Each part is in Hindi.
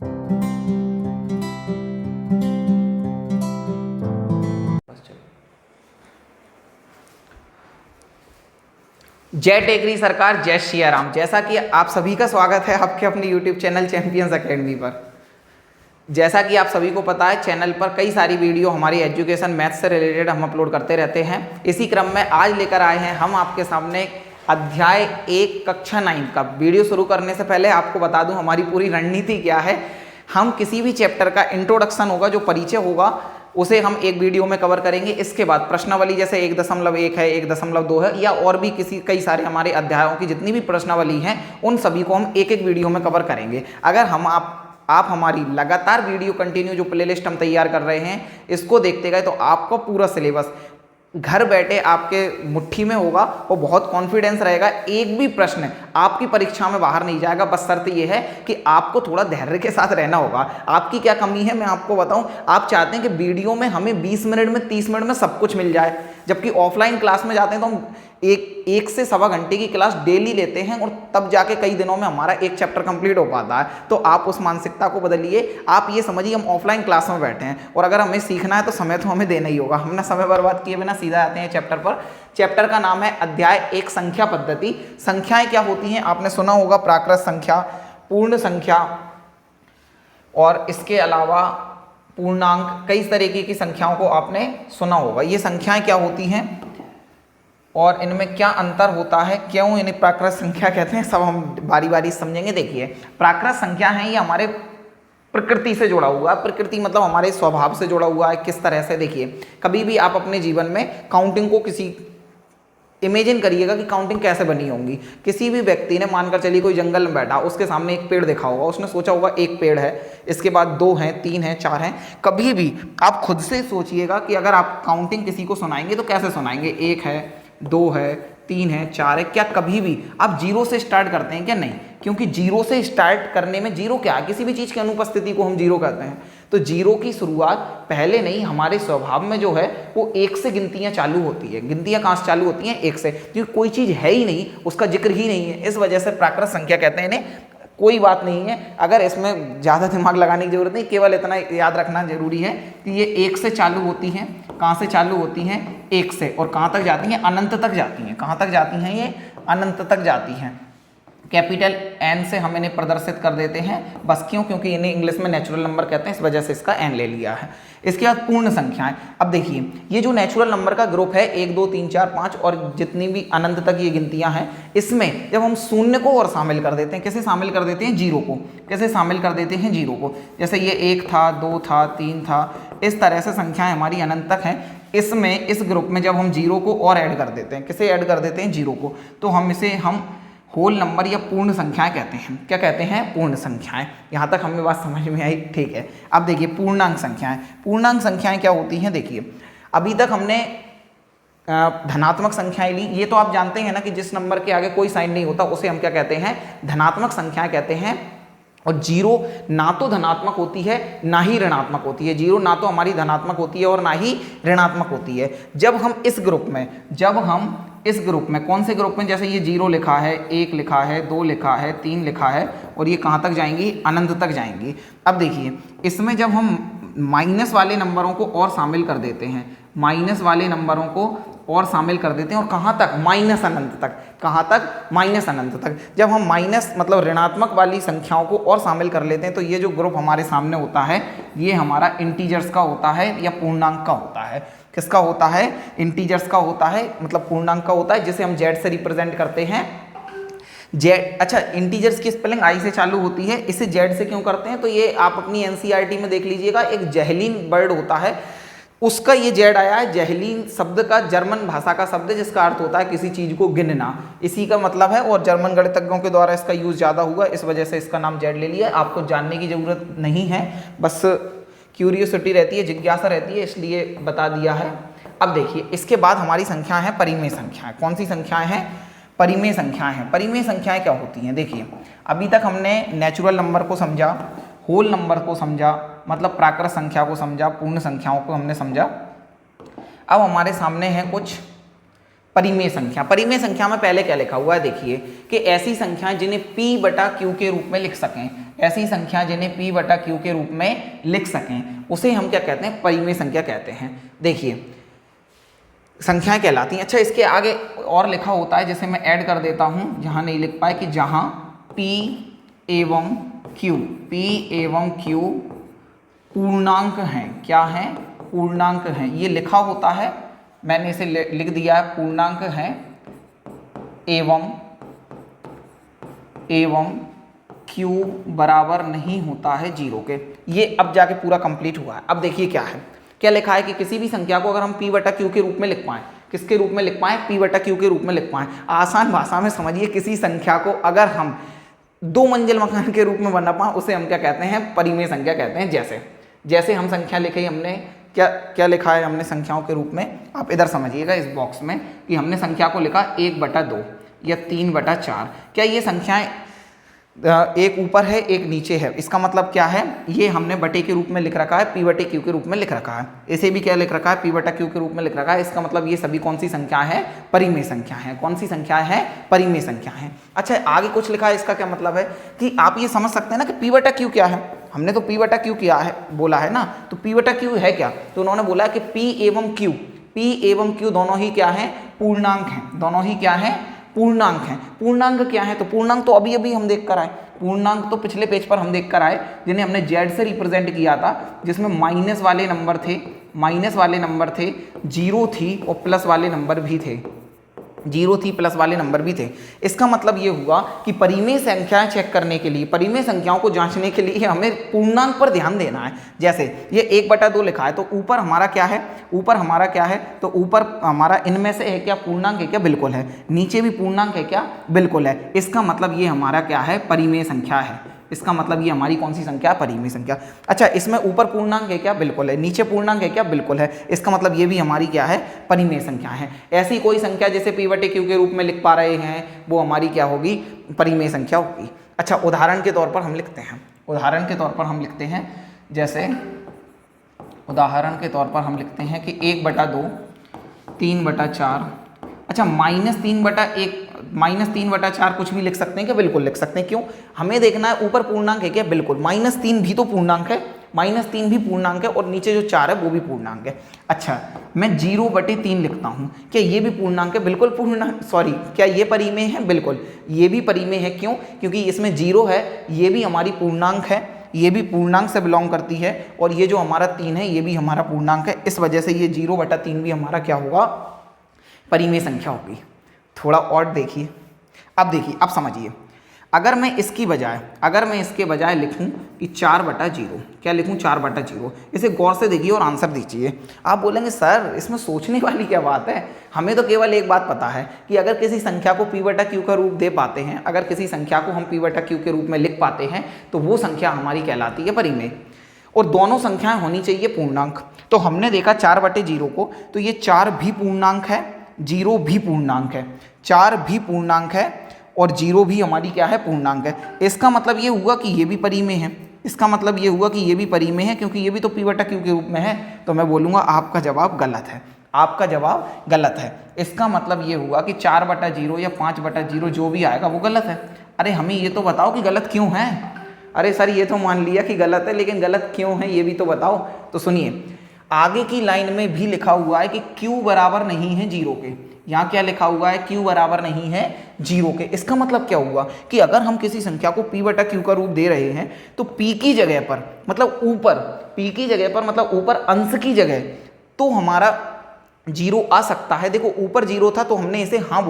जय टेकरी सरकार, जय श्री राम। जैसा कि आप सभी का स्वागत है आपके अपने यूट्यूब चैनल चैंपियंस एकेडमी पर। जैसा कि आप सभी को पता है, चैनल पर कई सारी वीडियो हमारी एजुकेशन मैथ्स से रिलेटेड हम अपलोड करते रहते हैं। इसी क्रम में आज लेकर आए हैं हम आपके सामने अध्याय 1 कक्षा 9 का। वीडियो शुरू करने से पहले आपको बता दूं हमारी पूरी रणनीति क्या है। हम किसी भी चैप्टर का इंट्रोडक्शन होगा, जो परिचय होगा, उसे हम एक वीडियो में कवर करेंगे। इसके बाद प्रश्नावली जैसे 1.1 है, 1.2 है, या और भी कई सारे हमारे अध्यायों की जितनी भी प्रश्नावली हैं, उन सभी को हम एक एक वीडियो में कवर करेंगे। अगर आप हमारी लगातार वीडियो कंटिन्यू जो प्लेलिस्ट हम तैयार कर रहे हैं, इसको देखते गए तो आपको पूरा सिलेबस घर बैठे आपके मुट्ठी में होगा और बहुत कॉन्फिडेंस रहेगा। एक भी प्रश्न आपकी परीक्षा में बाहर नहीं जाएगा। बस शर्त यह है कि आपको थोड़ा धैर्य के साथ रहना होगा। आपकी क्या कमी है मैं आपको बताऊं। आप चाहते हैं कि वीडियो में हमें 20 मिनट में 30 मिनट में सब कुछ मिल जाए, जबकि ऑफलाइन क्लास में जाते हैं तो हम एक से सवा घंटे की क्लास डेली लेते हैं और तब जाके कई दिनों में हमारा एक चैप्टर कंप्लीट हो पाता है। तो आप उस मानसिकता को बदलिए। आप ये समझिए हम ऑफलाइन क्लास में बैठे हैं और अगर हमें सीखना है तो समय तो हमें देना ही होगा। हमने समय बर्बाद किए बिना सीधा आते हैं चैप्टर पर। चैप्टर का नाम है अध्याय 1 संख्या पद्धति। संख्याएं क्या होती हैं आपने सुना होगा, प्राकृत संख्या, पूर्ण संख्या और इसके अलावा पूर्णांक, कई तरीके की संख्याओं को आपने सुना होगा। ये संख्याएं क्या होती हैं और इनमें क्या अंतर होता है, क्यों इन्हें प्राकृत संख्या कहते हैं, सब हम बारी बारी समझेंगे। देखिए, प्राकृत संख्या है ये हमारे प्रकृति से जुड़ा हुआ है। प्रकृति मतलब हमारे स्वभाव से जुड़ा हुआ है। किस तरह से, देखिए, कभी भी आप अपने जीवन में काउंटिंग को इमेजिन करिएगा कि काउंटिंग कैसे बनी होंगी। किसी भी व्यक्ति ने, मानकर चलिए कोई जंगल में बैठा, उसके सामने एक पेड़ देखा होगा, उसने सोचा होगा एक पेड़ है, इसके बाद 2 हैं, 3 हैं, 4 हैं। कभी भी आप खुद से सोचिएगा कि अगर आप काउंटिंग किसी को सुनाएंगे तो कैसे सुनाएंगे। 1 है, 2 है, 3 है, 4 है। क्या कभी भी आप जीरो से स्टार्ट करते हैं क्या? नहीं, क्योंकि जीरो से स्टार्ट करने में, जीरो क्या है, किसी भी चीज़ की अनुपस्थिति को हम जीरो कहते हैं। तो जीरो की शुरुआत पहले नहीं, हमारे स्वभाव में जो है वो 1 से गिनतियाँ चालू होती है। गिनतियाँ कहाँ से चालू होती हैं? 1 से, क्योंकि कोई चीज़ है ही नहीं, उसका जिक्र ही नहीं है। इस वजह से प्राकृत संख्या कहते हैं इन्हें। कोई बात नहीं है, अगर इसमें ज़्यादा दिमाग लगाने की जरूरत नहीं, केवल इतना याद रखना जरूरी है कि ये 1 से चालू होती हैं। कहाँ से चालू होती हैं? 1 से। और कहाँ तक जाती हैं? अनंत तक जाती हैं। कहाँ तक जाती हैं? ये अनंत तक जाती हैं। कैपिटल N से हम इन्हें प्रदर्शित कर देते हैं। बस क्यों? क्योंकि इन्हें इंग्लिश में नेचुरल नंबर कहते हैं, इस वजह से इसका N ले लिया है। इसके बाद पूर्ण संख्याएं। अब देखिए, ये जो नेचुरल नंबर का ग्रुप है 1 2 3 4 5 और जितनी भी अनंत तक ये गिनतियां हैं, इसमें जब हम शून्य को और शामिल कर देते हैं, कैसे शामिल कर देते हैं? जीरो को। कैसे शामिल कर देते हैं? जीरो को। जैसे ये 1 था, 2 था, 3 था, इस तरह से संख्याएं हमारी अनंत तक हैं। इसमें, इस ग्रुप में जब हम जीरो को और ऐड कर देते हैं, किसे ऐड कर देते हैं? जीरो को, तो हम इसे होल नंबर या पूर्ण संख्याएं कहते हैं। क्या कहते हैं? पूर्ण संख्याएं। यहाँ तक हमें बात समझ में आई? ठीक है। अब देखिए पूर्णांक संख्याएं। पूर्णांक संख्याएं क्या होती हैं? देखिए, अभी तक हमने धनात्मक संख्याएं ली। ये तो आप जानते हैं ना कि जिस नंबर के आगे कोई साइन नहीं होता उसे हम क्या कहते हैं? धनात्मक संख्याएं कहते हैं। और जीरो ना तो धनात्मक होती है ना ही ऋणात्मक होती है। जीरो ना तो हमारी धनात्मक होती है और ना ही ऋणात्मक होती है। जब हम इस ग्रुप में कौन से ग्रुप में, जैसे ये 0 लिखा है, 1 लिखा है, 2 लिखा है, 3 लिखा है, और ये कहाँ तक जाएंगी? अनंत तक जाएंगी। अब देखिए, इसमें जब हम माइनस वाले नंबरों को और शामिल कर देते हैं, माइनस वाले नंबरों को और शामिल कर देते हैं, और कहाँ तक? माइनस अनंत तक। कहाँ तक? माइनस अनंत तक। जब हम माइनस मतलब ऋणात्मक वाली संख्याओं को और शामिल कर लेते हैं, तो ये जो ग्रुप हमारे सामने होता है, ये हमारा इंटीजर्स का होता है या पूर्णांक का होता है। किसका होता है? इंटीजर्स का होता है, मतलब पूर्णांक का होता है, जिसे हम जेड से रिप्रेजेंट करते हैं। जेड, अच्छा, इंटीजर्स की स्पेलिंग आई से चालू होती है, इसे जेड से क्यों करते हैं? तो ये आप अपनी एनसीईआरटी में देख लीजिएगा, एक जहलीन वर्ड होता है, उसका ये जेड आया है। जहलीन शब्द का जर्मन भाषा का शब्द है, जिसका अर्थ होता है किसी चीज को गिनना, इसी का मतलब है। और जर्मन गणितज्ञों के द्वारा इसका यूज ज्यादा हुआ, इस वजह से इसका नाम जेड ले लिया। आपको जानने की जरूरत नहीं है, बस क्यूरियोसिटी रहती है, जिज्ञासा रहती है, इसलिए बता दिया है। अब देखिए, इसके बाद हमारी संख्या है परिमेय संख्याएं। कौन सी संख्याएं हैं? परिमेय संख्याएं हैं। परिमेय संख्याएं क्या होती हैं? देखिए, अभी तक हमने नेचुरल नंबर को समझा, होल नंबर को समझा, मतलब प्राकृत संख्या को समझा, पूर्ण संख्याओं को हमने समझा। अब हमारे सामने हैं कुछ परिमेय संख्या। परिमेय संख्या में पहले क्या लिखा हुआ है देखिए कि ऐसी संख्याएं जिन्हें p बटा q के रूप में लिख सकें, ऐसी संख्या जिन्हें p बटा q के रूप में लिख सकें उसे हम क्या कहते हैं, परिमेय संख्या कहते हैं। देखिए संख्याएं कहलाती हैं। अच्छा इसके आगे और लिखा होता है, जैसे मैं ऐड कर देता हूं, जहां नहीं लिख पाए, कि जहां p एवं q पूर्णांक हैं। क्या है? पूर्णांक हैं। ये लिखा होता है, मैंने इसे लिख दिया है, पूर्णांक है एवं q बराबर नहीं होता है 0 के। ये अब जाके पूरा कंप्लीट हुआ है। अब देखिए क्या है, क्या लिखा है कि किसी भी संख्या को अगर हम p बटा q के रूप में लिख पाएं, किसके रूप में लिख पाएं? p बटा q के रूप में लिख पाएं। आसान भाषा में समझिए, किसी संख्या को अगर हम 2 मंजिल मकान के रूप में बना पाएं उसे हम क्या कहते हैं? परिमेय संख्या कहते हैं। जैसे हम संख्या लिखी, हमने क्या लिखा है हमने संख्याओं के रूप में, आप इधर समझिएगा इस बॉक्स में, कि हमने संख्या को लिखा 1/2 या 3/4। क्या ये संख्याएं एक ऊपर है एक नीचे है? इसका मतलब क्या है? ये हमने बटे के रूप में लिख रखा है, p बटे q के रूप में लिख रखा है। इसे भी क्या लिख रखा है? p बटा q के रूप में लिख रखा है। इसका मतलब ये सभी कौन सी संख्या है? परिमेय संख्या है। कौन सी संख्या है? परिमेय संख्या है। अच्छा आगे कुछ लिखा है, इसका क्या मतलब है कि आप ये समझ सकते हैं ना कि p बटा q क्या है। हमने तो p बटा q किया है, बोला है ना, तो p बटा q है क्या? तो उन्होंने बोला है कि p एवं q दोनों ही क्या है? पूर्णांक हैं। दोनों ही क्या है? पूर्णांक हैं। पूर्णांक क्या है? तो पूर्णांक तो अभी अभी हम देख कर आए, पूर्णांक तो पिछले पेज पर हम देख कर आए, जिन्हें हमने z से रिप्रेजेंट किया था, जिसमें माइनस वाले नंबर थे, 0 थी और प्लस वाले नंबर भी थे, 0 थी प्लस वाले नंबर भी थे। इसका मतलब ये हुआ कि परिमेय संख्याएं चेक करने के लिए, परिमेय संख्याओं को जांचने के लिए हमें पूर्णांक पर ध्यान देना है। जैसे ये 1/2 लिखा है, तो ऊपर हमारा क्या है? तो ऊपर हमारा इनमें से है क्या? पूर्णांक है क्या? बिल्कुल है। नीचे भी पूर्णांक है क्या? बिल्कुल है। इसका मतलब ये हमारा क्या है? परिमेय संख्या है। इसका मतलब ये हमारी कौन सी संख्या? परिमेय संख्या। अच्छा इसमें ऊपर पूर्णांक है क्या? बिल्कुल है। नीचे पूर्णांक है क्या? बिल्कुल है। इसका मतलब ये भी हमारी क्या है? परिमेय संख्या है। ऐसी कोई संख्या जैसे p बटे q के रूप में लिख पा रहे हैं, वो हमारी क्या होगी? परिमेय संख्या होगी। अच्छा उदाहरण के तौर पर हम लिखते हैं, जैसे उदाहरण के तौर पर हम लिखते हैं कि 1/2 3/4। अच्छा -3/4 कुछ भी लिख सकते हैं क्या? बिल्कुल लिख सकते हैं। क्यों? हमें देखना है ऊपर पूर्णांक है क्या? बिल्कुल। -3 भी तो पूर्णांक है, -3 भी पूर्णांक है, और नीचे जो 4 है वो भी पूर्णांक है। अच्छा मैं 0/3 लिखता हूँ, क्या ये भी पूर्णांक है? बिल्कुल पूर्णांक। सॉरी, क्या ये परिमेय है? बिल्कुल ये भी परिमेय है। क्यों? क्योंकि इसमें 0 है, ये भी हमारी पूर्णांक है, ये भी पूर्णांक से बिलोंग करती है, और ये जो हमारा 3 है ये भी हमारा पूर्णांक है। इस वजह से ये 0/3 भी हमारा क्या होगा? परिमेय संख्या होगी। थोड़ा और देखिए, अब देखिए, अब समझिए, अगर मैं इसके बजाय लिखूं कि 4/0, क्या लिखूं? 4/0। इसे गौर से देखिए और आंसर दीजिए। आप बोलेंगे सर इसमें सोचने वाली क्या बात है, हमें तो केवल एक बात पता है कि अगर किसी संख्या को p बटा q का रूप दे पाते हैं, अगर किसी संख्या को हम p बटा q के रूप में लिख पाते हैं, तो वो संख्या हमारी कहलाती है परिमेय, और दोनों संख्याएं होनी चाहिए पूर्णांक। तो हमने देखा 4/0 को, तो ये 4 भी पूर्णांक है, 0 भी पूर्णांक है, 4 भी पूर्णांक है और 0 भी हमारी क्या है? पूर्णांक है। इसका मतलब ये हुआ कि ये भी परिमेय है। क्योंकि ये भी तो p बटा q के रूप में है। तो मैं बोलूँगा आपका जवाब गलत है। इसका मतलब ये हुआ कि 4/0 या 5/0 जो भी आएगा वो गलत है। अरे हमें ये तो बताओ कि गलत क्यों है? अरे सर ये तो मान लिया कि गलत है, लेकिन गलत क्यों है ये भी तो बताओ। तो सुनिए, आगे की लाइन में भी लिखा हुआ है कि q बराबर नहीं है 0 के। यहाँ क्या लिखा हुआ है? q बराबर नहीं है 0 के। इसका मतलब क्या हुआ कि अगर हम किसी संख्या को p बटा q का रूप दे रहे हैं, तो p की जगह पर मतलब ऊपर अंश की जगह तो हमारा 0 आ सकता है। देखो ऊपर 0 था तो हमने इसे हाँ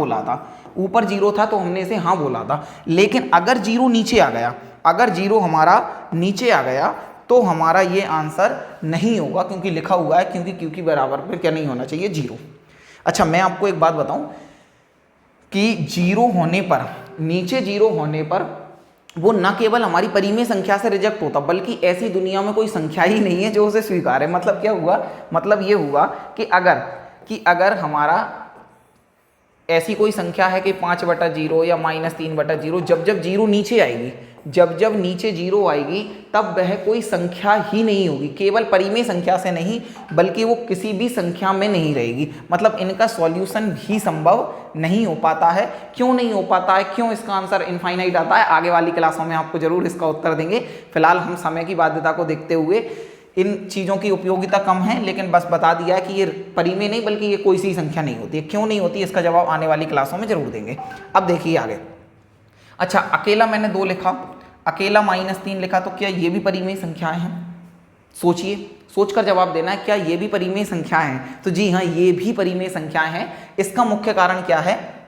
बोला था, लेकिन अगर 0 नीचे आ गया, अगर 0 हमारा नीचे आ गया तो हमारा ये आंसर नहीं होगा, क्योंकि लिखा हुआ है क्योंकि q की बराबर पे क्या नहीं होना चाहिए? 0। अच्छा मैं आपको एक बात बताऊं कि 0 होने पर, नीचे 0 होने पर वो न केवल हमारी परिमेय संख्या से रिजेक्ट होता, बल्कि ऐसी दुनिया में कोई संख्या ही नहीं है जो उसे स्वीकार है। मतलब क्या हुआ? मतलब ये हुआ कि अगर हमारा ऐसी कोई संख्या है कि 5/0 या -3/0, जब जब जीरो नीचे आएगी, जब जब नीचे जीरो आएगी तब वह कोई संख्या ही नहीं होगी, केवल परिमेय संख्या से नहीं बल्कि वो किसी भी संख्या में नहीं रहेगी। मतलब इनका सॉल्यूशन भी संभव नहीं हो पाता है। क्यों नहीं हो पाता है, क्यों इसका आंसर इनफाइनाइट आता है, आगे वाली क्लासों में आपको जरूर इसका उत्तर देंगे। फिलहाल हम समय की बाध्यता को देखते हुए इन चीज़ों की उपयोगिता कम है, लेकिन बस बता दिया है कि ये परिमेय नहीं बल्कि ये कोई सी संख्या नहीं होती है। क्यों नहीं होती, इसका जवाब आने वाली क्लासों में जरूर देंगे। अब देखिए आगे। अच्छा, अकेला मैंने 2 लिखा, अकेला -3 लिखा, तो क्या ये भी परिमेय संख्याएं हैं? सोचिए, सोचकर जवाब देना है, क्या ये भी परिमेय संख्याएं हैं? तो जी हाँ, ये भी परिमेय संख्याएं हैं। इसका मुख्य कारण क्या है,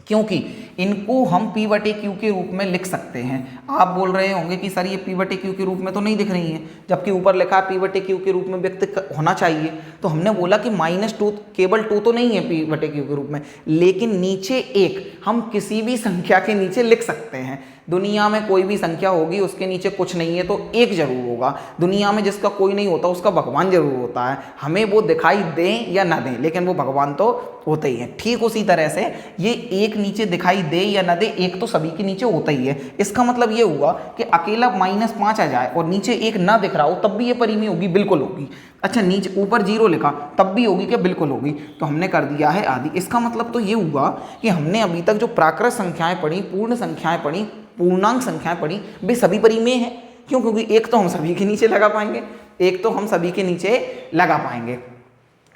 क्योंकि इनको हम P/Q के रूप में लिख सकते हैं। आप बोल रहे होंगे कि सर ये P/Q के रूप में तो नहीं दिख रही है, जबकि ऊपर लिखा P/Q के रूप में व्यक्त होना चाहिए। तो हमने बोला कि -2 केवल 2 तो नहीं है P/Q के रूप में, लेकिन नीचे 1 हम किसी भी संख्या के नीचे लिख सकते हैं। दुनिया में कोई भी संख्या होगी उसके नीचे कुछ नहीं है तो 1 जरूर होगा। दुनिया में जिसका कोई नहीं होता उसका भगवान जरूर होता है, हमें वो दिखाई दें या ना दें, लेकिन वो भगवान तो होते ही है। ठीक उसी तरह से ये 1 नीचे दिखाई दे या ना दे, 1 तो सभी के नीचे होता ही है। इसका मतलब ये हुआ कि अकेला -5 आ जाए और नीचे 1 ना दिख रहा हो तब भी ये परिमेय होगी, बिल्कुल होगी। अच्छा, नीचे ऊपर 0 लिखा तब भी होगी क्या? बिल्कुल होगी। तो हमने कर दिया है आदि। इसका मतलब तो ये हुआ कि हमने अभी तक जो प्राकृत संख्याएं पढ़ी, पूर्ण संख्याएं पढ़ी, पूर्णांक संख्याएं पढ़ी, वे सभी परिमेय हैं। क्यों? क्योंकि 1 तो हम सभी के नीचे लगा पाएंगे, 1 तो हम सभी के नीचे लगा पाएंगे।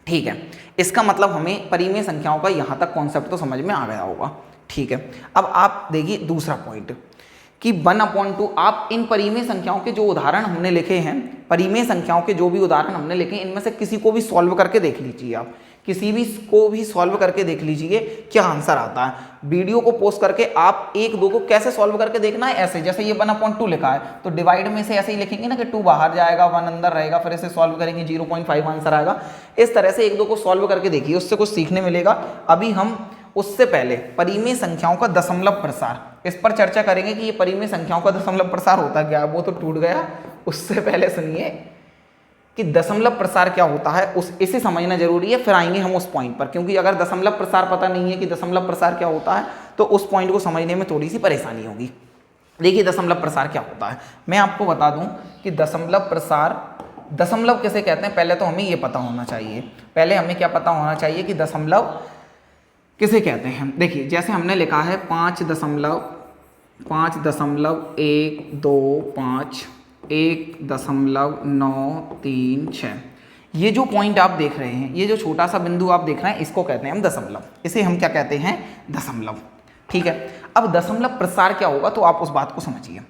ठीक है, इसका मतलब हमें परिमेय संख्याओं का यहाँ तक कॉन्सेप्ट तो समझ में आ गया होगा। ठीक है, अब आप देखिए दूसरा पॉइंट कि 1/2 आप इन परिमेय संख्याओं के जो उदाहरण हमने लिखे हैं, परिमेय संख्याओं के जो भी उदाहरण हमने लिखे, इनमें से किसी को भी सॉल्व करके देख लीजिए। आप किसी भी को भी सॉल्व करके देख लीजिए क्या आंसर आता है। वीडियो को पोस्ट करके आप 1-2 को कैसे सॉल्व करके देखना है, ऐसे जैसे ये 1/2 लिखा है तो डिवाइड में से ऐसे ही लिखेंगे ना कि 2 बाहर जाएगा 1 अंदर रहेगा, फिर इसे सॉल्व करेंगे 0.5 आंसर आएगा। इस तरह से 1-2 को सॉल्व करके देखिए, उससे कुछ सीखने मिलेगा। अभी हम उससे पहले परिमेय संख्याओं का दशमलव प्रसार, इस पर चर्चा करेंगे कि ये परिमेय संख्याओं का दशमलव प्रसार होता क्या है, वो तो टूट गया। उससे पहले सुनिए कि दशमलव प्रसार क्या होता है, इसे समझना जरूरी है, फिर आएंगे हम उस पॉइंट पर। क्योंकि अगर दशमलव प्रसार पता नहीं है कि दशमलव प्रसार क्या होता है तो उस पॉइंट को समझने में थोड़ी सी परेशानी होगी। देखिए दशमलव प्रसार क्या होता है, मैं आपको बता दूं कि दशमलव प्रसार, दशमलव किसे कहते हैं, पहले तो हमें ये पता होना चाहिए। पहले हमें क्या पता होना चाहिए कि दशमलव किसे कहते हैं। देखिए जैसे हमने लिखा है 5.125 1.936, ये जो पॉइंट आप देख रहे हैं, ये जो छोटा सा बिंदु आप देख रहे हैं, इसको कहते हैं हम दशमलव। इसे हम क्या कहते हैं, दशमलव। ठीक है, अब दशमलव प्रसार क्या होगा तो आप उस बात को समझिए।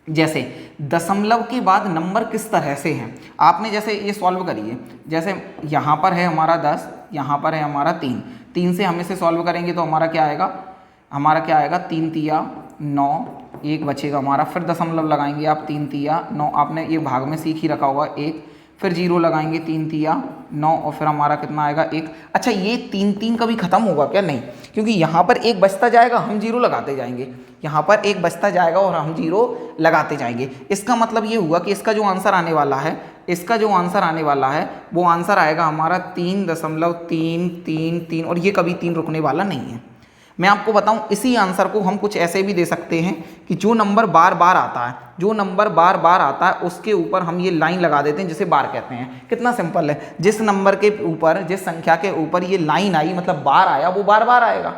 जैसे दशमलव के बाद नंबर किस तरह से हैं, आपने जैसे ये सॉल्व करिए, जैसे यहाँ पर है हमारा 10, यहाँ पर है हमारा 3, 3 से हम इसे सॉल्व करेंगे तो हमारा क्या आएगा, 3 तिया 9, 1 बचेगा हमारा, फिर दशमलव लगाएंगे आप, 3 तिया 9, आपने ये भाग में सीख ही रखा होगा 1, फिर 0 लगाएंगे, 3 तिया 9 और फिर हमारा कितना आएगा 1। अच्छा ये 3 कभी खत्म होगा क्या, नहीं, क्योंकि यहाँ पर 1 बचता जाएगा, हम 0 लगाते जाएंगे, यहाँ पर 1 बचता जाएगा और हम 0 लगाते जाएंगे। इसका मतलब ये हुआ कि इसका जो आंसर आने वाला है, इसका जो आंसर आने वाला है वो आंसर आएगा हमारा 3.333 और ये कभी 3 रुकने वाला नहीं है। मैं आपको बताऊं इसी आंसर को हम कुछ ऐसे भी दे सकते हैं कि जो नंबर बार बार आता है, जो नंबर बार बार आता है उसके ऊपर हम ये लाइन लगा देते हैं जिसे बार कहते हैं। कितना सिंपल है, जिस नंबर के ऊपर, जिस संख्या के ऊपर ये लाइन आई मतलब बार आया, वो बार बार आएगा।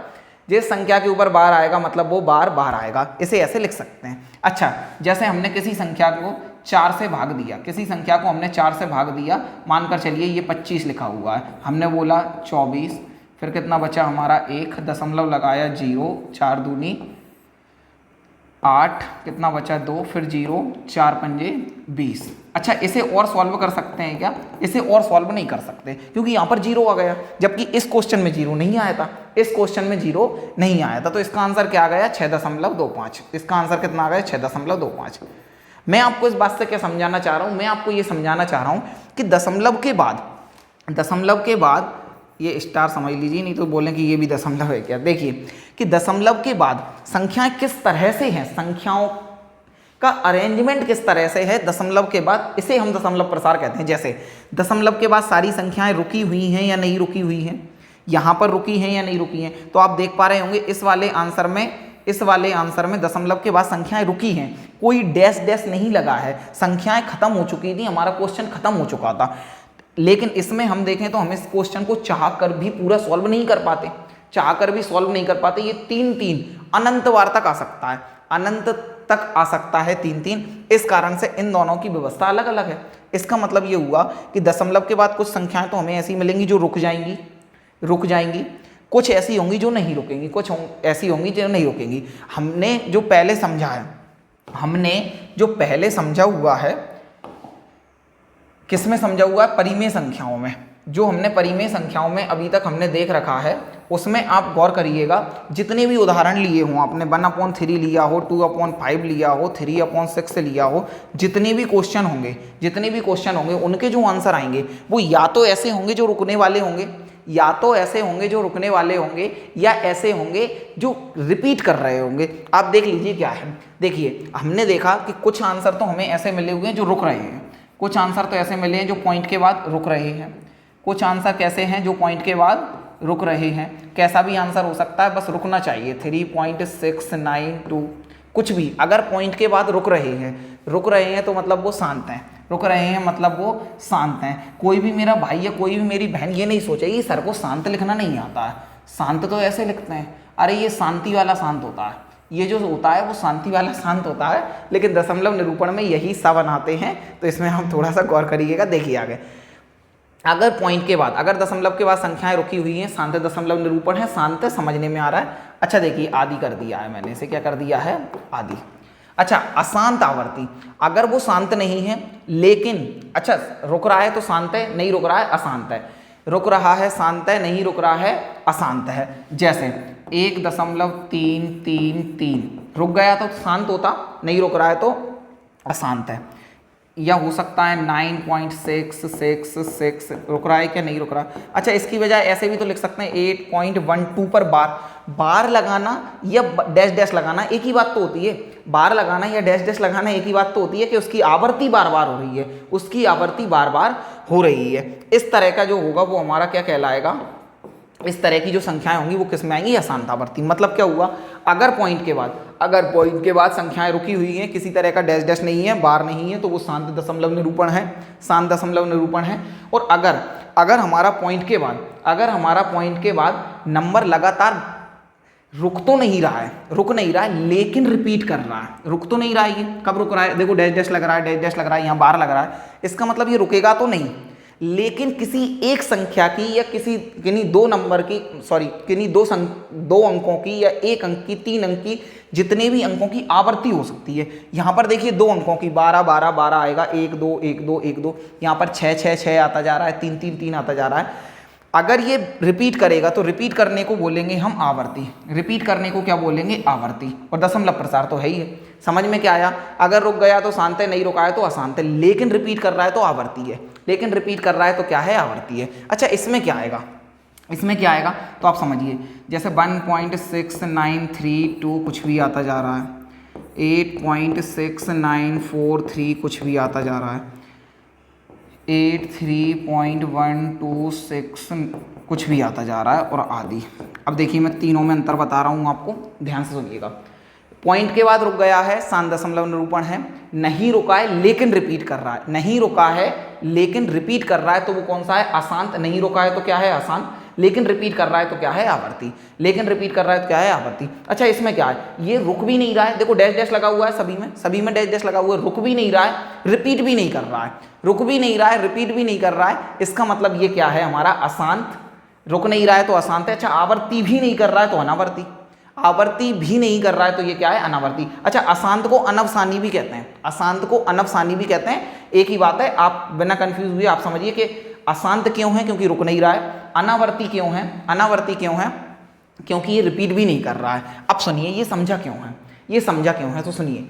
जिस संख्या के ऊपर बार आएगा मतलब वो बार बार आएगा, इसे ऐसे लिख सकते हैं। अच्छा जैसे हमने किसी संख्या को 4 से भाग दिया, किसी संख्या को हमने 4 से भाग दिया, मानकर चलिए ये 25 लिखा हुआ है, हमने बोला 24, फिर कितना बचा हमारा 1, दशमलव लगाया 0, 4 दूनी 8, कितना बचा 2, फिर 0, 4 पंजे 20। अच्छा इसे और सॉल्व कर सकते हैं क्या, इसे और सॉल्व नहीं कर सकते क्योंकि यहाँ पर 0 आ गया, जबकि इस क्वेश्चन में 0 नहीं आया था, इस क्वेश्चन में 0 नहीं आया था। तो इसका आंसर क्या आ गया, 6.25। इसका आंसर कितना आ गया, 6.25। मैं आपको इस बात से क्या समझाना चाह रहा हूँ, मैं आपको ये समझाना चाह रहा हूँ कि दशमलव के बाद ये स्टार समझ लीजिए, नहीं तो बोलें कि ये भी दशमलव है क्या। देखिए कि दशमलव के बाद संख्याएं किस तरह से हैं, संख्याओं का अरेंजमेंट किस तरह से है दशमलव के बाद, इसे हम दशमलव प्रसार कहते हैं। जैसे दशमलव के बाद सारी संख्याएं रुकी हुई हैं या नहीं रुकी हुई हैं, यहाँ पर रुकी हैं या नहीं रुकी हैं। तो आप देख पा रहे होंगे इस वाले आंसर में दशमलव के बाद संख्याएं रुकी हैं, कोई डैश डैश नहीं लगा है, संख्याएं खत्म हो चुकी थी, हमारा क्वेश्चन खत्म हो चुका था। लेकिन इसमें हम देखें तो हम इस क्वेश्चन को चाह कर भी पूरा सॉल्व नहीं कर पाते, चाह कर भी सॉल्व नहीं कर पाते। ये 3-3 अनंत बार तक आ सकता है, अनंत तक आ सकता है 3-3। इस कारण से इन दोनों की व्यवस्था अलग अलग है। इसका मतलब ये हुआ कि दशमलव के बाद कुछ संख्याएं तो हमें ऐसी मिलेंगी जो रुक जाएंगी, कुछ ऐसी होंगी जो नहीं रुकेंगी, कुछ ऐसी होंगी जो नहीं रुकेंगी। हमने जो पहले समझा हुआ है किसमें समझा हुआ है? परिमेय संख्याओं में। जो हमने परिमेय संख्याओं में अभी तक हमने देख रखा है उसमें आप गौर करिएगा, जितने भी उदाहरण लिए हों आपने, 1/3 लिया हो, 2/5 लिया हो, 3/6 लिया हो, जितने भी क्वेश्चन होंगे उनके जो आंसर आएंगे वो या तो ऐसे होंगे जो रुकने वाले होंगे, या ऐसे होंगे जो रिपीट कर रहे होंगे। आप देख लीजिए क्या है। देखिए हमने देखा कि कुछ आंसर तो हमें ऐसे मिले हुए हैं जो रुक रहे हैं, कुछ आंसर तो ऐसे मिले हैं जो पॉइंट के बाद रुक रहे हैं, कुछ आंसर कैसे हैं जो पॉइंट के बाद रुक रहे हैं। कैसा भी आंसर हो सकता है, बस रुकना चाहिए। 3.692 कुछ भी, अगर पॉइंट के बाद रुक रहे हैं तो मतलब वो शांत हैं, कोई भी मेरा भाई या कोई भी मेरी बहन ये नहीं सोचेगी सर को शांत लिखना नहीं आता है, शांत तो ऐसे लिखते हैं, अरे ये शांति वाला शांत होता है, ये जो होता है वो शांति वाला शांत होता है। लेकिन दशमलव निरूपण में यही सा बनाते हैं, तो इसमें हम थोड़ा सा गौर करिएगा। देखिए आगे, अगर पॉइंट के बाद, अगर दशमलव के बाद संख्याएं रुकी हुई हैं, शांत दशमलव निरूपण है, शांत समझने में आ रहा है। अच्छा देखिए आदि कर दिया है मैंने, इसे क्या कर दिया है? आदि। अच्छा अशांत आवर्ती, अगर वो शांत नहीं है लेकिन अच्छा रुक रहा है तो शांत है, नहीं रुक रहा है अशांत है, रुक रहा है शांत है, नहीं रुक रहा है अशांत है। जैसे 1.333 रुक गया तो शांत होता, नहीं रुक रहा है तो अशांत है। या हो सकता है 9.666 रुक रहा है क्या, नहीं रुक रहा। अच्छा इसकी बजाय ऐसे भी तो लिख सकते हैं 8.12 पर बार लगाना या डैश डैश लगाना एक ही बात तो होती है, बार लगाना या डैश डैश लगाना एक ही बात तो होती है कि उसकी आवृत्ति बार बार हो रही है, उसकी आवृत्ति बार बार हो रही है। इस तरह का जो होगा वो हमारा क्या कहलाएगा? इस तरह की जो संख्याएं होंगी वो किस में आएंगी? अशांत आवर्ती। मतलब क्या हुआ, अगर पॉइंट के बाद संख्याएं रुकी हुई हैं, किसी तरह का डैश डैश नहीं है, बार नहीं है, तो वो शांत दशमलव निरूपण है। और अगर हमारा पॉइंट के बाद नंबर लगातार रुक नहीं रहा है लेकिन रिपीट कर रहा है, रुक तो नहीं रहा है, ये कब रुक रहा है? देखो डैश डैश लग रहा है, यहाँ बार लग रहा है, इसका मतलब ये रुकेगा तो नहीं, लेकिन किसी एक संख्या की या किन्हीं दो अंकों की या एक अंक की, 3 अंक की, जितने भी अंकों की आवृत्ति हो सकती है। यहाँ पर देखिए 2 अंकों की 12 आएगा, 1 2 1 2 1 2, यहाँ पर 6 आता जा रहा है, 3 3 3 आता जा रहा है। अगर ये रिपीट करेगा तो रिपीट करने को बोलेंगे हम आवर्ती, रिपीट करने को क्या बोलेंगे? आवर्ती। और दशमलव प्रसार तो है ही है। समझ में क्या आया? अगर रुक गया तो शांत है, नहीं रुका है तो अशांत है, लेकिन रिपीट कर रहा है तो आवर्ती है, लेकिन रिपीट कर रहा है तो क्या है? आवर्ती है। अच्छा इसमें क्या आएगा? तो आप समझिए, जैसे 1.6932 कुछ भी आता जा रहा है, 8.6943 कुछ भी आता जा रहा है, 83.126 कुछ भी आता जा रहा है, और आदि। अब देखिए मैं तीनों में अंतर बता रहा हूँ आपको, ध्यान से सुनिएगा। पॉइंट के बाद रुक गया है, शांत दशमलव निरूपण है, नहीं रुका है लेकिन रिपीट कर रहा है, तो वो कौन सा है? अशांत। नहीं रुका है तो क्या है? अशांत। लेकिन रिपीट कर रहा है तो क्या है? आवर्ती। अच्छा इसमें क्या है? ये रुक भी नहीं रहा है, देखो डैश डैश लगा हुआ है, सभी में डैश डैश लगा हुआ है, रुक भी नहीं रहा है, रिपीट भी नहीं कर रहा है, रिपीट भी नहीं कर रहा है। इसका मतलब ये क्या है हमारा? अशांत। रुक नहीं रहा है तो अशांत है। अच्छा आवर्ती भी नहीं कर रहा है तो अनावर्ती, आवर्ती भी नहीं कर रहा है तो ये क्या है? अनावर्ती। अच्छा अशांत को अनवसानी भी कहते हैं, एक ही बात है, आप बिना कंफ्यूज हुए आप समझिए कि अशांत क्यों है? क्योंकि रुक नहीं रहा है। अनावर्ती क्यों है? क्योंकि ये रिपीट भी नहीं कर रहा है। अब सुनिए ये समझा क्यों है, तो सुनिए,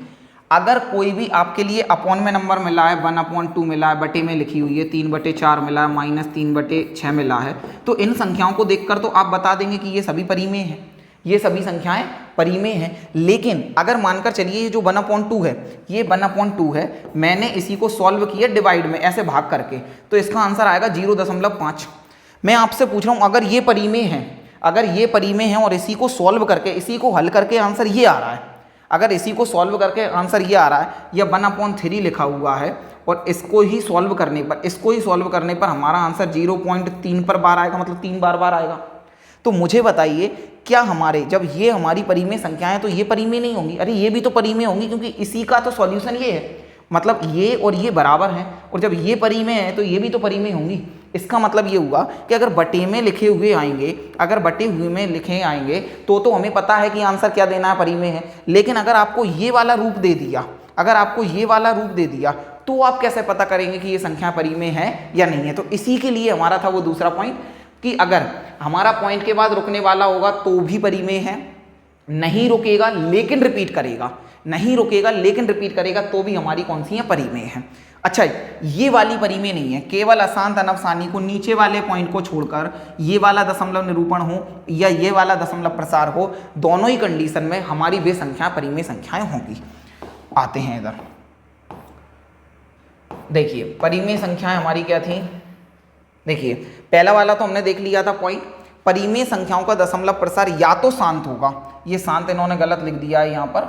अगर कोई भी आपके लिए अपॉन में नंबर मिला है, 1/2 मिला है, बटे में लिखी हुई है 3/4 मिला है, -3/6 मिला है, तो इन संख्याओं को देखकर तो आप बता देंगे कि ये सभी परिमेय हैं, ये सभी संख्याएं परिमेय हैं। लेकिन अगर मानकर चलिए ये जो 1/2 है, ये 1/2 है, मैंने इसी को सॉल्व किया डिवाइड में, ऐसे भाग करके, तो इसका आंसर आएगा 0.5। मैं आपसे पूछ रहा हूँ अगर ये परिमेय है, अगर ये परिमेय है और इसी को सॉल्व करके, इसी को हल करके आंसर ये आ रहा है, अगर इसी को सॉल्व करके आंसर ये आ रहा है, या 1/3 लिखा हुआ है और इसको ही सॉल्व करने पर, इसको ही सॉल्व करने पर हमारा आंसर 0.3 पर बार आएगा, मतलब 3 बार आएगा। तो मुझे बताइए क्या हमारे, जब ये हमारी परिमेय संख्या है तो ये परिमेय नहीं होंगी? अरे ये भी तो परिमेय होंगी, क्योंकि इसी का तो सॉल्यूशन ये है, मतलब ये और ये बराबर हैं, और जब ये परिमेय है तो ये भी तो परिमेय होंगी। इसका मतलब ये हुआ कि अगर बटे में लिखे हुए आएंगे, अगर बटे हुए में लिखे आएंगे तो हमें पता है कि आंसर क्या देना है, परिमेय है। लेकिन अगर आपको ये वाला रूप दे दिया, अगर आपको ये वाला रूप दे दिया तो आप कैसे पता करेंगे कि ये संख्या परिमेय है या नहीं है? तो इसी के लिए हमारा था वो दूसरा पॉइंट कि अगर हमारा पॉइंट के बाद रुकने वाला होगा तो भी परिमेय है, नहीं रुकेगा लेकिन रिपीट करेगा, नहीं रुकेगा लेकिन रिपीट करेगा तो भी हमारी कौन सी है, परिमेय है। अच्छा, ये वाली परिमेय नहीं है, केवल अशांत अनवसानी को नीचे वाले पॉइंट को छोड़कर ये वाला दशमलव निरूपण हो या ये वाला दशमलव प्रसार हो, दोनों ही कंडीशन में हमारी वे संख्या परिमेय संख्याएं होंगी। आते हैं इधर, देखिए परिमेय संख्याएं हमारी क्या थी। देखिए पहला वाला तो हमने देख लिया था पॉइंट, परिमेय संख्याओं का दशमलव प्रसार या तो शांत होगा, ये शांत इन्होंने गलत लिख दिया है यहाँ पर,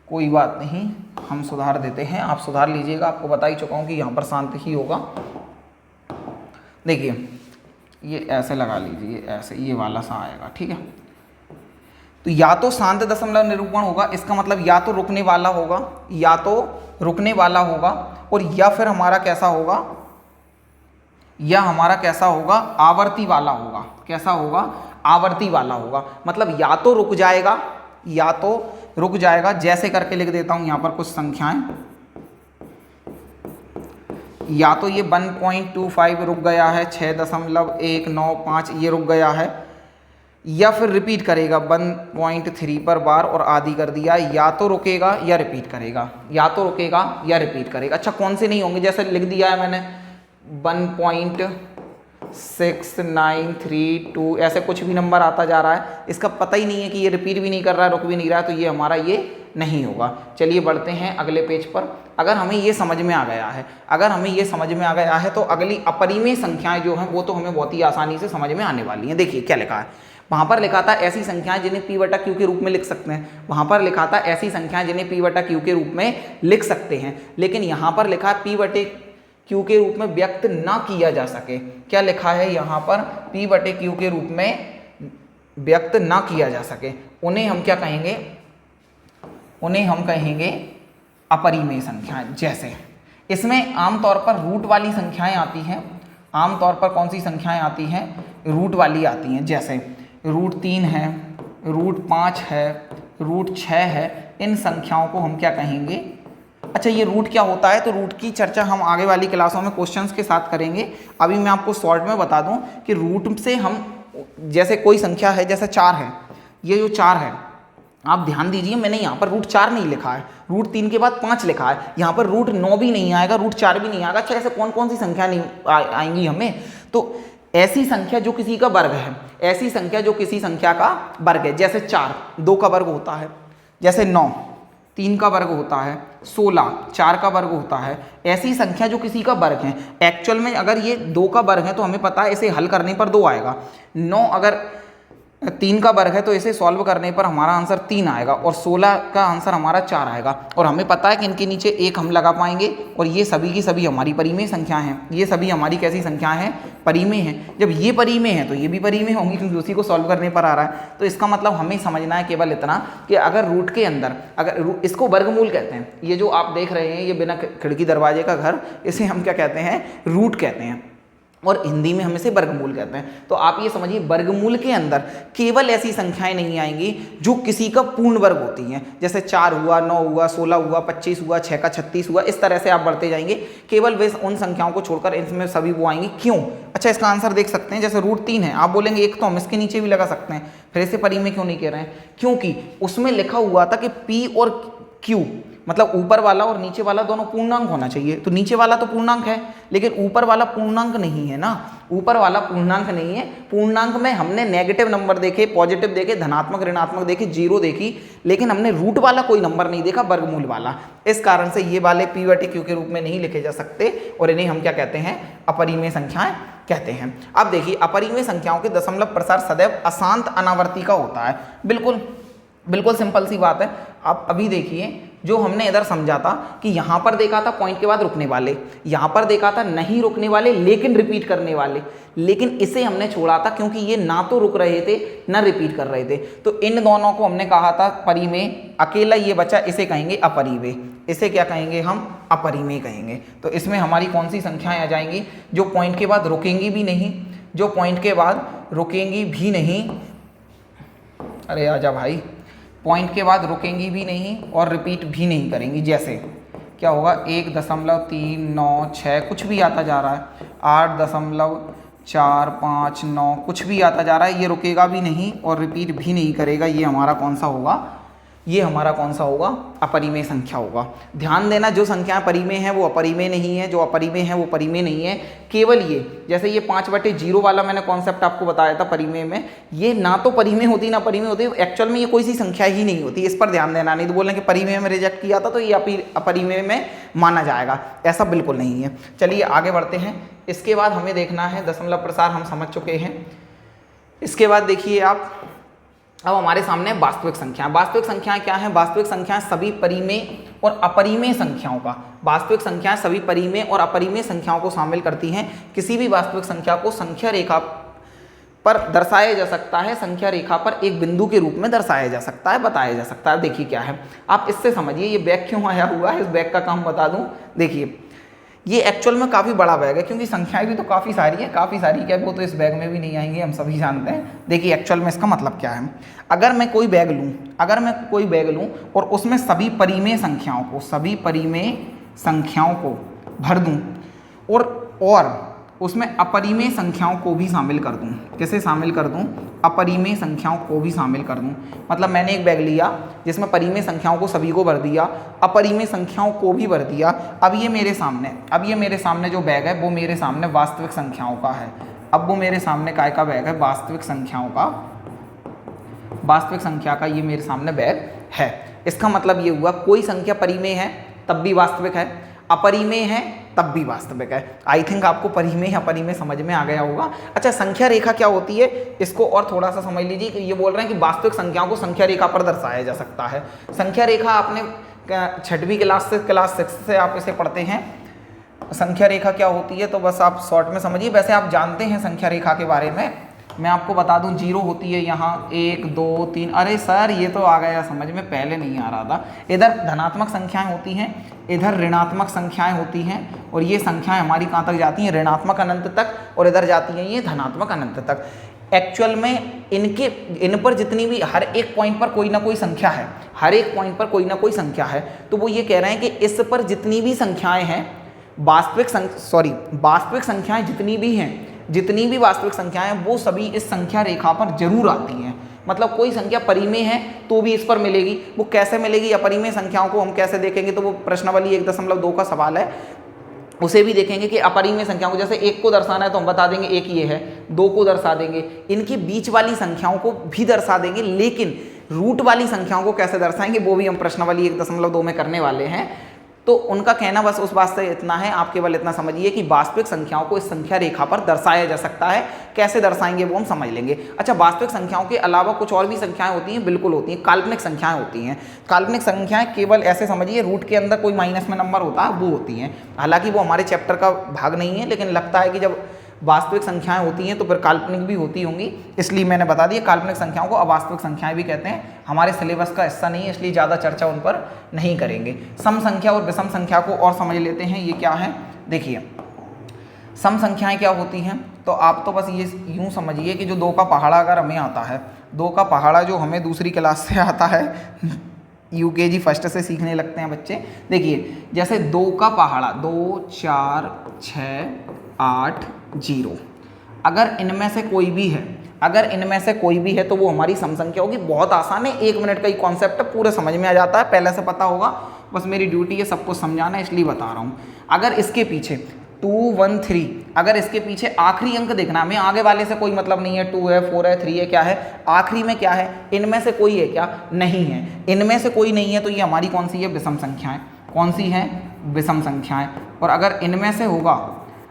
कोई बात नहीं हम सुधार देते हैं, आप सुधार लीजिएगा, आपको बता ही चुका हूँ कि यहाँ पर शांत ही होगा। देखिए ये ऐसे लगा लीजिए, ऐसे ये वाला सा आएगा, ठीक है। तो या तो शांत दशमलव निरूपण होगा, इसका मतलब या तो रुकने वाला होगा, या तो रुकने वाला होगा, और या फिर हमारा कैसा होगा, या हमारा कैसा होगा, आवर्ती वाला होगा। कैसा होगा, आवर्ती वाला होगा। मतलब या तो रुक जाएगा, या तो रुक जाएगा, जैसे करके लिख देता हूं यहां पर कुछ संख्याएं, या तो ये 1.25 रुक गया है, 6.195 ये रुक गया है, या फिर रिपीट करेगा 1.3 पर बार और आधी कर दिया, या तो रुकेगा या रिपीट करेगा, या तो रुकेगा या रिपीट करेगा। अच्छा कौन से नहीं होंगे, जैसे लिख दिया है मैंने 1.6932 ऐसे कुछ भी नंबर आता जा रहा है, इसका पता ही नहीं है कि ये रिपीट भी नहीं कर रहा है, रुक भी नहीं रहा है, तो ये हमारा ये नहीं होगा। चलिए बढ़ते हैं अगले पेज पर। अगर हमें ये समझ में आ गया है, अगर हमें ये समझ में आ गया है तो अगली अपरिमेय संख्याएं जो हैं वो तो हमें बहुत ही आसानी से समझ में आने वाली हैं। देखिए क्या लिखा है, वहाँ पर लिखा था ऐसी संख्याएं जिन्हें P/Q के रूप में लिख सकते हैं, वहाँ पर लिखा था ऐसी संख्याएं जिन्हें P/Q के रूप में लिख सकते हैं, लेकिन यहाँ पर लिखा है P/Q के रूप में व्यक्त ना किया जा सके। क्या लिखा है यहाँ पर, P/Q के रूप में व्यक्त ना किया जा सके, उन्हें हम क्या कहेंगे, उन्हें हम कहेंगे अपरिमेय संख्याएं। जैसे इसमें आमतौर पर रूट वाली संख्याएं आती हैं, आमतौर पर कौन सी संख्याएं आती हैं, रूट वाली आती हैं। जैसे √3 है, √5 है, √6 है, इन संख्याओं को हम क्या कहेंगे। अच्छा ये रूट क्या होता है, तो रूट की चर्चा हम आगे वाली क्लासों में क्वेश्चंस के साथ करेंगे। अभी मैं आपको शॉर्ट में बता दूं कि रूट से हम, जैसे कोई संख्या है, जैसे 4 है, ये जो 4 है, आप ध्यान दीजिए मैंने यहाँ पर √4 नहीं लिखा है, √3 के बाद 5 लिखा है, यहाँ पर √9 भी नहीं आएगा, √4 भी नहीं आएगा। अच्छा ऐसे कौन कौन सी संख्या नहीं आएंगी हमें, तो ऐसी संख्या जो किसी का वर्ग है, ऐसी संख्या जो किसी संख्या का वर्ग है। जैसे 4 2 का वर्ग होता है, जैसे 9 3 का वर्ग होता है, 16 4 का वर्ग होता है। ऐसी संख्या जो किसी का वर्ग है, एक्चुअल में अगर ये 2 का वर्ग है तो हमें पता है इसे हल करने पर 2 आएगा। 9 अगर 3 का वर्ग है तो इसे सॉल्व करने पर हमारा आंसर 3 आएगा, और 16 का आंसर हमारा 4 आएगा। और हमें पता है कि इनके नीचे 1 हम लगा पाएंगे, और ये सभी की सभी हमारी परिमेय संख्या हैं, ये सभी हमारी कैसी संख्या हैं, परिमेय हैं। जब ये परिमेय है तो ये भी परिमेय होंगी, क्योंकि उसी को सॉल्व करने पर आ रहा है। तो इसका मतलब हमें समझना है केवल इतना कि अगर रूट के अंदर, अगर इसको वर्गमूल कहते हैं, ये जो आप देख रहे हैं ये बिना खिड़की दरवाजे का घर, इसे हम क्या कहते हैं, रूट कहते हैं, और हिंदी में हम इसे वर्गमूल कहते हैं। तो आप ये समझिए वर्गमूल के अंदर केवल ऐसी संख्याएं नहीं आएंगी जो किसी का पूर्ण वर्ग होती हैं। जैसे 4 हुआ, 9 हुआ, 16 हुआ, 25 हुआ, 6 का 36 हुआ, इस तरह से आप बढ़ते जाएंगे। केवल वे उन संख्याओं को छोड़कर इसमें सभी वो आएंगी। क्यों? अच्छा इसका आंसर देख सकते हैं, जैसे √3 है, आप बोलेंगे 1 तो हम इसके नीचे भी लगा सकते हैं, फिर इसे परिमेय क्यों नहीं कह रहे हैं? क्योंकि उसमें लिखा हुआ था कि P और Q, मतलब ऊपर वाला और नीचे वाला दोनों पूर्णांक होना चाहिए। तो नीचे वाला तो पूर्णांक है, लेकिन ऊपर वाला पूर्णांक नहीं है ना, ऊपर वाला पूर्णांक नहीं है। पूर्णांक में हमने नेगेटिव नंबर देखे, पॉजिटिव देखे, धनात्मक ऋणात्मक देखे, 0 देखी, लेकिन हमने रूट वाला कोई नंबर नहीं देखा, वर्गमूल वाला। इस कारण से ये वाले P/Q के रूप में नहीं लिखे जा सकते, और इन्हें हम क्या कहते हैं, अपरिमेय संख्याएं कहते हैं। अब देखिए अपरिमेय संख्याओं के दशमलव प्रसार सदैव अशांत अनावर्ती का होता है। बिल्कुल बिल्कुल सिंपल सी बात है। आप अभी देखिए जो हमने इधर समझा था कि यहाँ पर देखा था पॉइंट के बाद रुकने वाले, यहाँ पर देखा था नहीं रुकने वाले लेकिन रिपीट करने वाले, लेकिन इसे हमने छोड़ा था क्योंकि ये ना तो रुक रहे थे ना रिपीट कर रहे थे। तो इन दोनों को हमने कहा था परिमेय, अकेला ये बचा इसे कहेंगे अपरिमेय। इसे क्या कहेंगे हम? अपरिमेय कहेंगे। तो इसमें हमारी कौन सी संख्याएं आ जाएंगी? जो पॉइंट के बाद रुकेंगी भी नहीं, जो पॉइंट के बाद रुकेंगी भी नहीं, अरे आजा भाई, पॉइंट के बाद रुकेंगी भी नहीं और रिपीट भी नहीं करेंगी। जैसे क्या होगा? 1.396 कुछ भी आता जा रहा है, 8.459 कुछ भी आता जा रहा है, ये रुकेगा भी नहीं और रिपीट भी नहीं करेगा। ये हमारा कौन सा होगा? ये हमारा कौन सा होगा? अपरिमेय संख्या होगा। ध्यान देना, जो संख्याएं परिमेय हैं वो अपरिमेय नहीं है, जो अपरिमेय है वो परिमेय नहीं है। केवल ये, जैसे ये 5/0 वाला मैंने कॉन्सेप्ट आपको बताया था परिमेय में, ये ना तो परिमेय होती ना परिमेय होती, एक्चुअल में ये कोई सी संख्या ही नहीं होती। इस पर ध्यान देना, नहीं तो बोलें कि परिमेय में रिजेक्ट किया था तो ये अपरिमेय में माना जाएगा, ऐसा बिल्कुल नहीं है। चलिए आगे बढ़ते हैं। इसके बाद हमें देखना है दशमलव प्रसार, हम समझ चुके हैं। इसके बाद देखिए आप, अब हमारे सामने वास्तविक संख्याएं। वास्तविक संख्याएं क्या हैं? वास्तविक संख्याएं सभी परिमेय और अपरिमेय संख्याओं का, वास्तविक संख्याएं सभी परिमेय और अपरिमेय संख्याओं को शामिल करती हैं। किसी भी वास्तविक संख्या को संख्या रेखा पर दर्शाया जा सकता है, संख्या रेखा पर एक बिंदु के रूप में दर्शाया जा सकता है, बताया जा सकता है। देखिए क्या है, आप इससे समझिए ये बैग क्यों आया हुआ है, इस बैग का काम बता दूं। देखिए ये एक्चुअल में काफ़ी बड़ा बैग है क्योंकि संख्याएं भी तो काफ़ी सारी हैं, काफ़ी सारी क्या वो तो इस बैग में भी नहीं आएंगे, हम सभी जानते हैं। देखिए एक्चुअल में इसका मतलब क्या है, अगर मैं कोई बैग लूँ और उसमें सभी परिमेय संख्याओं को भर दूँ और उसमें अपरिमेय संख्याओं को भी शामिल कर दूं। कैसे शामिल कर दूं? अपरिमेय संख्याओं को भी शामिल कर दूं। मतलब मैंने एक बैग लिया जिसमें परिमेय संख्याओं को सभी को भर दिया, अपरिमेय संख्याओं को भी भर दिया। अब ये मेरे सामने जो बैग है वो मेरे सामने वास्तविक संख्याओं का है। अब वो मेरे सामने काय का बैग है? वास्तविक संख्या का ये मेरे सामने बैग है। इसका मतलब ये हुआ कोई संख्या परिमेय है तब भी वास्तविक है, अपरिमेय है तब भी वास्तविक है। आई थिंक आपको परिमेय अपरिमेय समझ में आ गया होगा। अच्छा, संख्या रेखा क्या होती है इसको और थोड़ा सा समझ लीजिए कि ये बोल रहे हैं कि वास्तविक संख्याओं को संख्या रेखा पर दर्शाया जा सकता है। संख्या रेखा आपने 6वीं क्लास से क्लास 6 से आप इसे पढ़ते हैं। संख्या रेखा क्या होती है तो बस आप शॉर्ट में समझिए, वैसे आप जानते हैं संख्या रेखा के बारे में, मैं आपको बता दूं। 0 होती है यहाँ, 1 2 3, अरे सर ये तो आ गया समझ में, पहले नहीं आ रहा था। इधर धनात्मक संख्याएं होती हैं, इधर ऋणात्मक संख्याएं होती हैं और ये संख्याएं हमारी कहाँ तक जाती हैं? ऋणात्मक अनंत तक, और इधर जाती हैं ये धनात्मक अनंत तक। एक्चुअल में इन पर जितनी भी हर एक पॉइंट पर कोई ना कोई संख्या है, तो वो ये कह रहे हैं कि इस पर जितनी भी संख्याएं हैं, वास्तविक संख्याएं जितनी भी वास्तविक संख्याएं वो सभी इस संख्या रेखा पर जरूर आती हैं। मतलब कोई संख्या परिमेय है तो भी इस पर मिलेगी। वो कैसे मिलेगी? अपरिमेय संख्याओं को हम कैसे देखेंगे तो वो प्रश्नावली 1.2 का सवाल है, उसे भी देखेंगे कि अपरिमेय संख्याओं को, जैसे 1 को दर्शाना है तो हम बता देंगे 1 ये है, 2 को दर्शा देंगे, इनके बीच वाली संख्याओं को भी दर्शा देंगे, लेकिन रूट वाली संख्याओं को कैसे दर्शाएंगे वो भी हम प्रश्नावली 1.2 में करने वाले हैं। तो उनका कहना बस उस बात से इतना है, आप केवल इतना समझिए कि वास्तविक संख्याओं को इस संख्या रेखा पर दर्शाया जा सकता है। कैसे दर्शाएंगे वो हम समझ लेंगे। अच्छा, वास्तविक संख्याओं के अलावा कुछ और भी संख्याएं होती हैं, बिल्कुल होती हैं। काल्पनिक संख्याएं होती हैं। काल्पनिक संख्याएं केवल ऐसे समझिए, रूट के अंदर कोई माइनस में नंबर होता है वो होती हैं। हालांकि वो हमारे चैप्टर का भाग नहीं है, लेकिन लगता है कि जब वास्तविक संख्याएं होती हैं तो फिर काल्पनिक भी होती होंगी, इसलिए मैंने बता दिया। काल्पनिक संख्याओं को अवास्तविक संख्याएं भी कहते हैं। हमारे सिलेबस का हिस्सा नहीं है इसलिए ज़्यादा चर्चा उन पर नहीं करेंगे। सम संख्या और विषम संख्या को और समझ लेते हैं। ये क्या है? देखिए सम संख्याएं क्या होती हैं तो आप तो बस ये यूँ समझिए कि जो 2 का पहाड़ा अगर हमें आता है, 2 का पहाड़ा जो हमें दूसरी क्लास से आता है, UKG फर्स्ट से सीखने लगते हैं बच्चे। देखिए जैसे 2 का पहाड़ा 2 4 6 8 0, अगर इनमें से कोई भी है तो वो हमारी सम संख्या होगी। बहुत आसान है, 1 मिनट का ही कॉन्सेप्ट है, पूरा समझ में आ जाता है, पहले से पता होगा। बस मेरी ड्यूटी है सबको समझाना है इसलिए बता रहा हूँ। अगर इसके पीछे 2 1 3, अगर इसके पीछे आखिरी अंक देखना, हमें आगे वाले से कोई मतलब नहीं है, 2 है 4 है 3 है, क्या है आखिरी में, क्या है इनमें से कोई है क्या? नहीं है। इनमें से कोई नहीं है तो ये हमारी कौन सी है? विषम संख्याएं। कौन सी है? विषम संख्याएं। और अगर इनमें से होगा,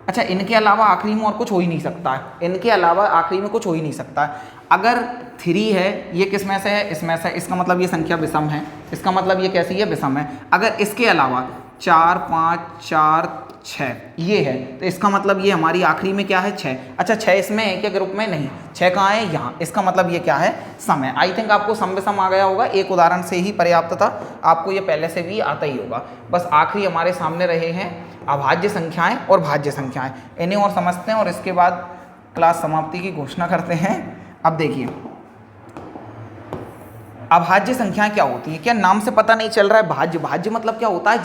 अच्छा, इनके अलावा आखिरी में और कुछ हो ही नहीं सकता है, इनके अलावा आखिरी में कुछ हो ही नहीं सकता है। अगर 3 है, ये किस में से है, इसमें से, इसका मतलब ये संख्या विषम है, इसका मतलब ये कैसी है, विषम है। अगर इसके अलावा 4 5 4 6 ये है, तो इसका मतलब ये हमारी आखिरी में क्या है, 6। अच्छा, 6 इसमें है क्या ग्रुप में, नहीं, 6 कहाँ है, यहाँ, इसका मतलब ये क्या है, सम है। आई थिंक आपको सम विषम आ गया होगा, एक उदाहरण से ही पर्याप्त था, आपको ये पहले से भी आता ही होगा। बस आखिरी हमारे सामने रहे हैं अभाज्य संख्याएं और भाज्य संख्याएं, इन्हें और समझते हैं और इसके बाद क्लास समाप्ति की घोषणा करते हैं। अब देखिए, अभाज्य संख्याएं क्या होती है, क्या नाम से पता नहीं चल रहा है, भाज्य, भाज्य मतलब क्या होता है,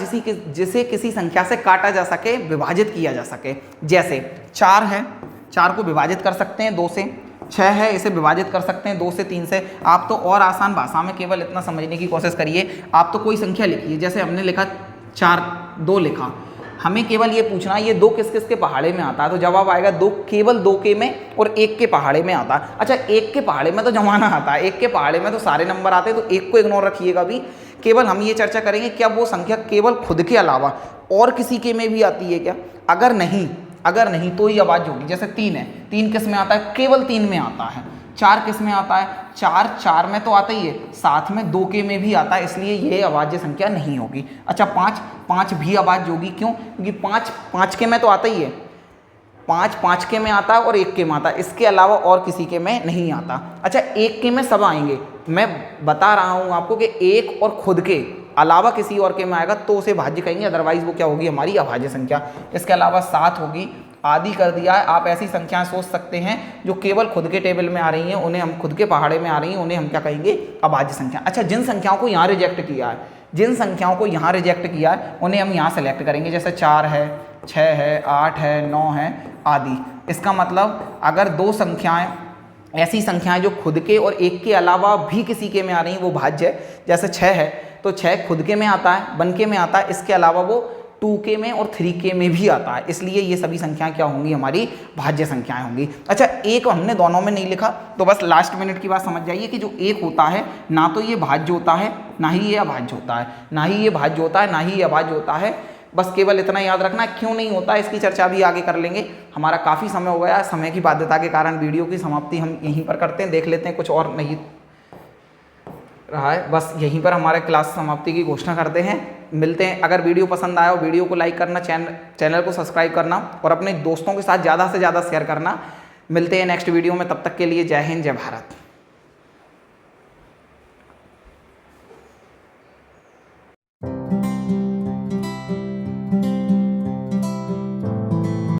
जिसे किसी संख्या से काटा जा सके, विभाजित किया जा सके। जैसे 4 है, 4 को विभाजित कर सकते हैं 2 से, 6 है, इसे विभाजित कर सकते हैं 2 से, 3 से। आप तो और आसान भाषा में केवल इतना समझने की कोशिश करिए, आप तो कोई संख्या लिखिए, जैसे हमने लिखा 4 2 लिखा, हमें केवल ये पूछना है ये 2 किस किस के पहाड़े में आता है, तो जवाब आएगा 2, केवल 2 के में और 1 के पहाड़े में आता है। अच्छा, 1 के पहाड़े में तो जमाना आता है, 1 के पहाड़े में तो सारे नंबर आते हैं, तो 1 को इग्नोर रखिएगा भी। केवल हम ये चर्चा करेंगे क्या वो संख्या केवल खुद के अलावा और किसी के में भी आती है क्या, अगर नहीं तो ही अभाज्य होगी। जैसे 3 है, 3 किस में आता है, केवल 3 में आता है। 4 किस में आता है, 4 में तो आता ही है, साथ में 2 के में भी आता है, इसलिए ये अभाज्य संख्या नहीं होगी। अच्छा, 5 भी अभाज्य होगी, क्यों, क्योंकि 5 के में तो आता ही है, 5 के में आता है और 1 के में आता है, इसके अलावा और किसी के में नहीं आता। अच्छा, 1 के में सब आएंगे, मैं बता रहा हूँ आपको कि 1 और खुद के अलावा किसी और के में आएगा तो उसे भाज्य कहेंगे, अदरवाइज वो क्या होगी, हमारी अभाज्य संख्या। इसके अलावा 7 होगी, आदि कर दिया है। आप ऐसी संख्याएं सोच सकते हैं जो केवल खुद के टेबल में आ रही हैं, उन्हें हम खुद के पहाड़े में आ रही हैं, उन्हें हम क्या कहेंगे, अभाज्य संख्या। अच्छा, जिन संख्याओं को यहाँ रिजेक्ट किया है, उन्हें हम यहाँ सेलेक्ट करेंगे, जैसे 4 है, 6 है, 8 है, 9 है आदि। इसका मतलब अगर 2 संख्याएं, ऐसी संख्याएं जो खुद के और 1 के अलावा भी किसी के में आ रही हैं, वो भाज्य है। जैसे 6 है तो 6 खुद के में आता है, 1 के में आता है, इसके अलावा वो 2 के में और 3 के में भी आता है, इसलिए ये सभी संख्याएं क्या होंगी, हमारी भाज्य संख्याएं होंगी। अच्छा, 1 हमने दोनों में नहीं लिखा, तो बस लास्ट मिनट की बात समझ जाइए कि जो 1 होता है ना तो ये भाज्य होता है, ना ही ये अभाज्य होता है, ना ही ये भाज्य होता है, ना ही ये अभाज्य होता है। बस केवल इतना याद रखना, क्यों नहीं होता इसकी चर्चा भी आगे कर लेंगे। हमारा काफ़ी समय हो गया, समय की बाध्यता के कारण वीडियो की समाप्ति हम यहीं पर करते हैं, देख लेते हैं कुछ और नहीं रहा है, बस यहीं पर हमारे क्लास समाप्ति की घोषणा करते हैं। मिलते हैं, अगर वीडियो पसंद आया हो वीडियो को लाइक करना, चैनल को सब्सक्राइब करना और अपने दोस्तों के साथ ज़्यादा से ज़्यादा शेयर करना। मिलते हैं नेक्स्ट वीडियो में, तब तक के लिए जय हिंद, जय भारत।